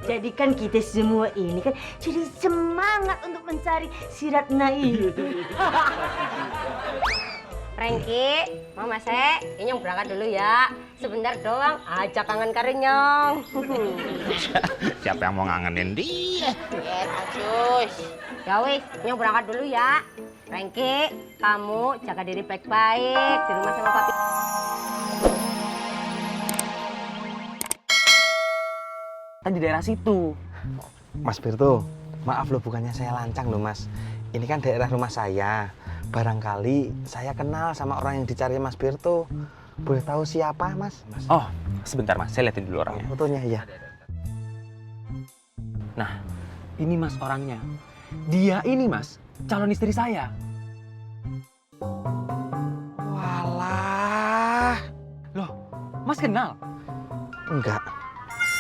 Jadi kan kita semua ini kan jadi semangat untuk mencari si Ratna itu. Franky, Mama Se, Inyong berangkat dulu ya. Sebentar doang, aja kangen Karinyong. Siapa yang mau ngangenin dia? Asus. Ya wis, Inyong berangkat dulu ya. Franky, kamu jaga diri baik-baik di rumah sama papi. Kan di daerah situ. Mas Birto, maaf loh bukannya saya lancang loh Mas. Ini kan daerah rumah saya. Barangkali saya kenal sama orang yang dicari Mas Birto. Boleh tahu siapa Mas? Oh, sebentar Mas, saya liatin dulu orangnya. Fotonya ya. Nah, ini Mas orangnya. Dia ini Mas, calon istri saya. Walah. Loh, Mas kenal? Enggak.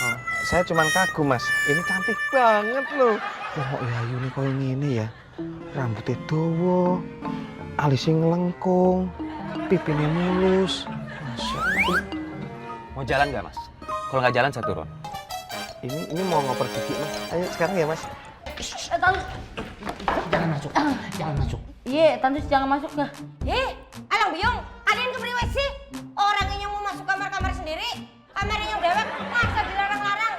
Oh, saya cuma kagum Mas. Ini cantik banget loh. Oh ya Yuni kau yang ini ya. Rambutnya dowo, alisnya ngelengkung, pipinya mulus. Masya Allah. Mau jalan nggak Mas? Kalau nggak jalan saya turun. Ini mau ngoper gigi Mas. Ayo sekarang ya Mas. Tante. Jangan masuk, jangan masuk. Iya, Tante jangan masuk nggak? Alang Biung, kalian kepriwe sih? Orang Inyong mau masuk kamar-kamar sendiri. Kamar Inyong dewek, masa dilarang-larang?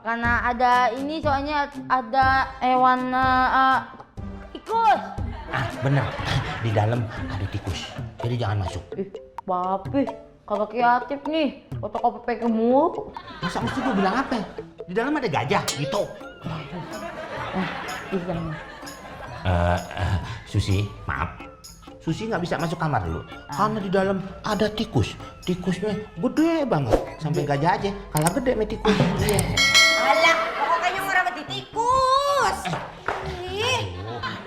Karena ada ini soalnya ada hewan tikus. Ah, bener. Di dalam ada tikus. Jadi jangan masuk. Papi, kagak kreatif nih. Fotokopi pakai mulu. Masa mesti gue bilang apa? Di dalam ada gajah, gitu. Susi, maaf. Susi nggak bisa masuk kamar dulu. Karena di dalam ada tikus. Tikusnya gede banget. Sampai gajah aja. Kalah gede sama tikus. Iya. Alah, pokoknya ngerawat di tikus.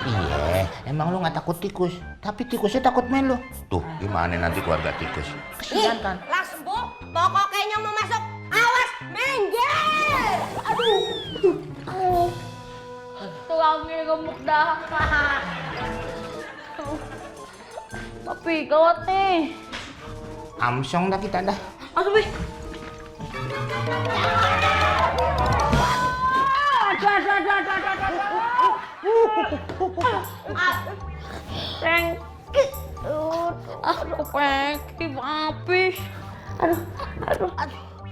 Iya, emang lu nggak takut tikus, tapi tikusnya takut main lu. Tuh, gimana nanti keluarga tikus? Kesian kan? Langsung Bu, pokoknya mau masuk. Awas, minggir. Tulangnya gemuk dah. Papi, gawat nih. Amsong dah kita dah. Aduh, Pi. Aduh, Franky, Papi. Aduh.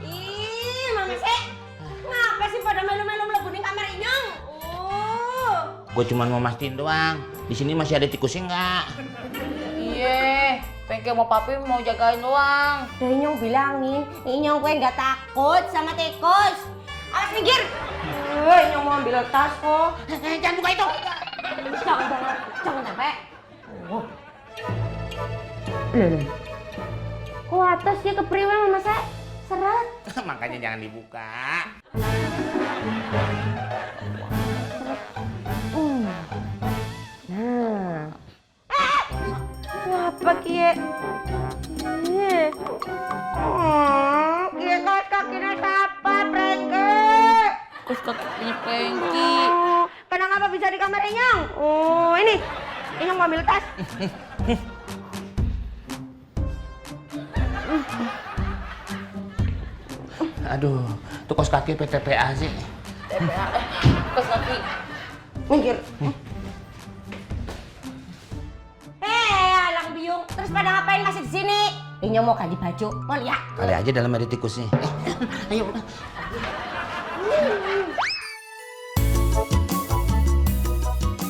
Ih, Mami Se, ngapa sih pada melu-melu mlebu ning kamar Inyong? Gue cuma mau mastiin doang. Di sini masih ada tikusnya nggak? Iya, Franky sama Papi mau jagain doang. Udah Inyong bilangin, Inyong gue nggak takut sama tikus. Awas minggir. Inyong mau ambil tas kok. Jangan buka itu. Jangan sampai. Kok atas dia kepriwe Mama Se? Seret. Makanya jangan dibuka. Nah. Apa kie? Kie kaos kakinya siapa, Franky? Terus kakinya Franky. Kenapa bisa di kamar Inyong? Oh, ini. Inyong mau ambil tas. Aduh, tuh kos kaki PTPA sih. Terus kaki. Minggir. Alang Biung, terus pada ngapain masih di sini? Inyong mau ganti baju, mau lihat? Kali aja dalam ada tikusnya. Ayo udah.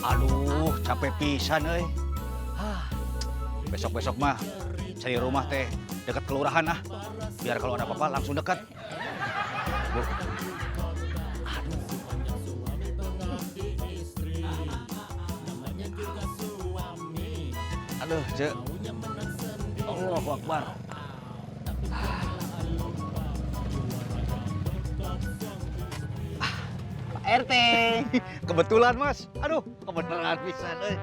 Aduh, capek pisan euy. Besok-besok mah cari rumah teh dekat kelurahan ah. Biar kalau ada apa-apa langsung dekat. Aduh, Cek. Allahu Akbar. Pak RT. Kebetulan, Mas. Aduh, kebetulan pisan euy.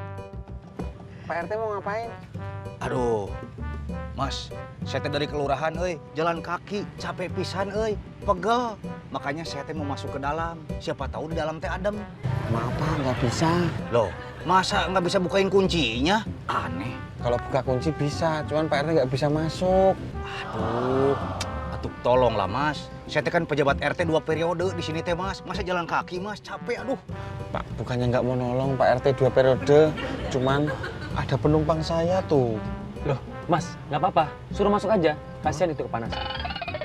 Pak RT mau ngapain? Aduh, Mas, saya teh dari kelurahan, jalan kaki, capek pisan, pegel. Makanya saya teh mau masuk ke dalam. Siapa tahu di dalam teh adem. Maaf Pak, nggak bisa. Loh, masa nggak bisa bukain kuncinya? Aneh. Kalau buka kunci bisa, cuman Pak RT nggak bisa masuk. Aduh, atuh tolonglah Mas. Saya teh kan pejabat RT 2 periode di sini teh Mas. Masa jalan kaki Mas, capek aduh. Pak, bukannya nggak mau nolong Pak RT 2 periode, cuman ada penumpang saya tuh. Loh, Mas, nggak apa-apa. Suruh masuk aja. Kasihan itu kepanasan.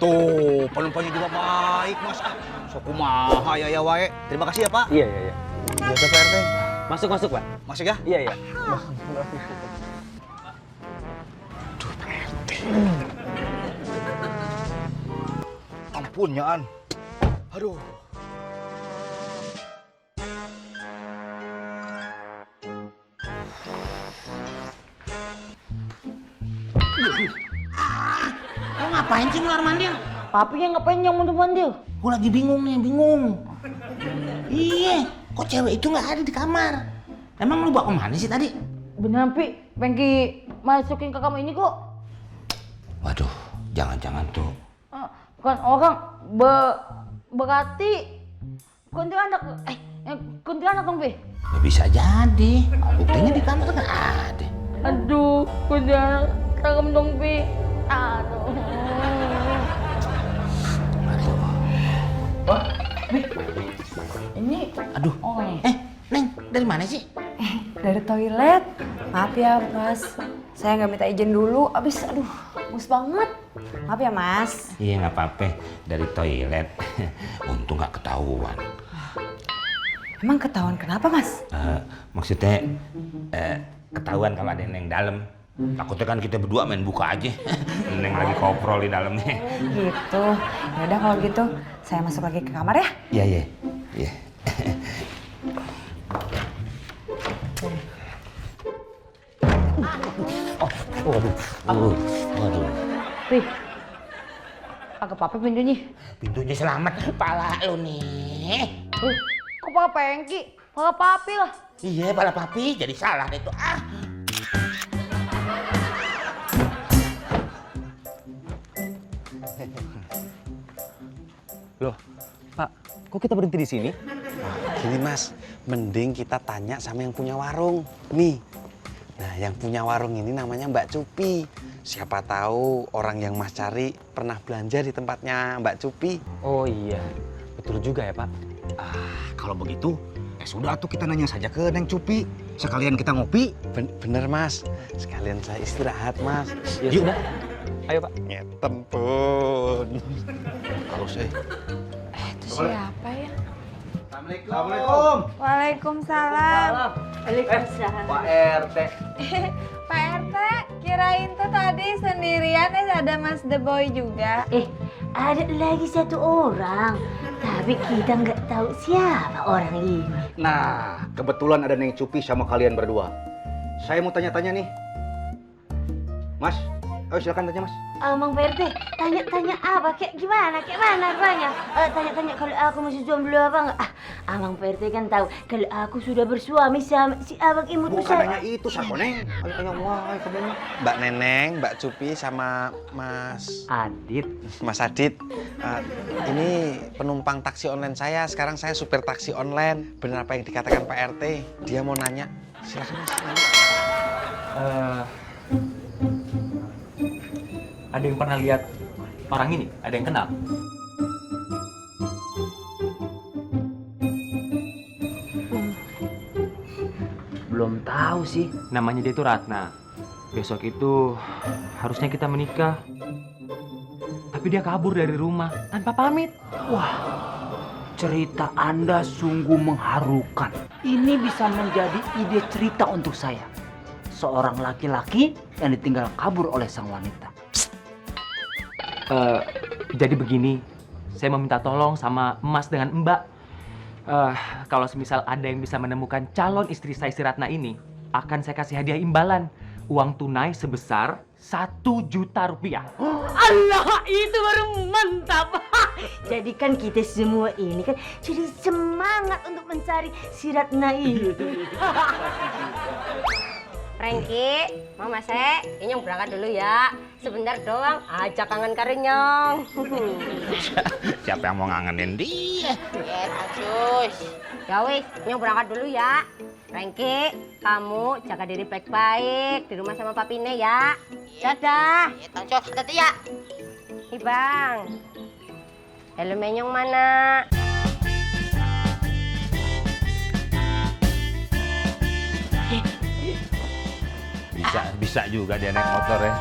Tuh, penumpangnya juga baik Mas. Ah, sok kumaha ya wae. Terima kasih ya Pak. Iya, iya, iya. Biasa Pak RT. Masuk, masuk, Pak. Masuk ya. Iya, iya. Ampun Nyaan. Aduh. Lo ngapain sih ngelar mandil? Papinya ngapain yang mandil-mandil? Gue lagi bingung nih, bingung. Iya, kok cewek itu nggak ada di kamar? Emang lu bawa kemana sih tadi? Beneran, Pi. Pengki masukin ke kamar ini kok. Waduh, jangan-jangan tuh. Bukan orang berarti kuntilanak. Kuntilanak dong, Pi. Ya bisa jadi. Buktinya di kamar nggak ada. Aduh, kuntilanak. Serem dong, Pi. Aduh. Aduh. Ini Aduh. orangnya. Neng, dari mana sih? Dari toilet. Maaf ya mas, saya nggak minta izin dulu. Abis, aduh, mus banget. Maaf ya mas. Iya nggak apa-apa, dari toilet. Untung nggak ketahuan. Emang ketahuan kenapa mas? Maksudnya ketahuan kalau ada Neng dalam. Takutnya kan kita berdua main buka aja. Neng lagi koprol di dalamnya. Gitu. Yaudah kalau gitu, saya masuk lagi ke kamar ya. Iya, iya. Iya. Waduh. Pi. Agak papi pintunya. Pintunya selamat. Pala lu nih. Kok pala Pengki? Pala papi lah. Iya, pala papi. Jadi salah deh tuh. Loh, Pak, kok kita berhenti di sini? Gini mas, mending kita tanya sama yang punya warung. Nih, nah yang punya warung ini namanya Mbak Cupi. Siapa tahu orang yang mas cari pernah belanja di tempatnya Mbak Cupi. Oh iya, betul juga ya, Pak. Kalau begitu, sudah tuh kita nanya saja ke Neng Cupi. Sekalian kita ngopi. Bener mas, sekalian saya istirahat mas. Ya Yuk. sudah. Ayo, Pak. Ngeten pun. Kalau saya. Itu siapa ya? Assalamualaikum. Waalaikumsalam. Waalaikumsalam. Pak RT. Pak RT, kirain tuh tadi sendirian ada Mas The Boy juga. Ada lagi satu orang. Tapi kita nggak tahu siapa orang ini. Nah, kebetulan ada Neng Cupi sama kalian berdua. Saya mau tanya-tanya nih. Mas, ayo silakan tanya Mas. Mang PRT, tanya-tanya apa? Kayak gimana? Kayak mana rupanya? Tanya-tanya kalau aku masih jomblo apa enggak? Mang PRT kan tahu kalau aku sudah bersuami sama si abang imut Bukan saya. nanya itu, Sako Neng. Tanya wah, kamu. Mbak Neneng, Mbak Cupi sama Mas Adit. Mas Adit. Ini penumpang taksi online saya. Sekarang saya supir taksi online. Benar apa yang dikatakan Pak RT? Dia mau nanya. Silakan Mas. Ada yang pernah lihat orang ini? Ada yang kenal? Belum tahu sih. Namanya dia itu Ratna. Besok itu harusnya kita menikah. Tapi dia kabur dari rumah tanpa pamit. Wah, cerita Anda sungguh mengharukan. Ini bisa menjadi ide cerita untuk saya. Seorang laki-laki yang ditinggal kabur oleh sang wanita. Jadi begini, saya meminta tolong sama Mas dengan Mbak. Kalau semisal ada yang bisa menemukan calon istri saya si Ratna ini, akan saya kasih hadiah imbalan. Uang tunai sebesar 1 juta rupiah. Allah, itu baru mantap. Jadi kan kita semua ini kan jadi semangat untuk mencari si Ratna itu. Rengki, Mama Se, Inyong berangkat dulu ya. Sebentar doang, ajak kangen Karinyong. Siapa yang mau ngangenin dia? Ya, Sus. Ya wis, Inyong berangkat dulu ya. Rengki, kamu jaga diri baik-baik di rumah sama Papine ya. Dadah. Iya, Sus. Dadah ya. Nih, Bang. Helmnya yang mana? Bisa juga dia naik motor ya.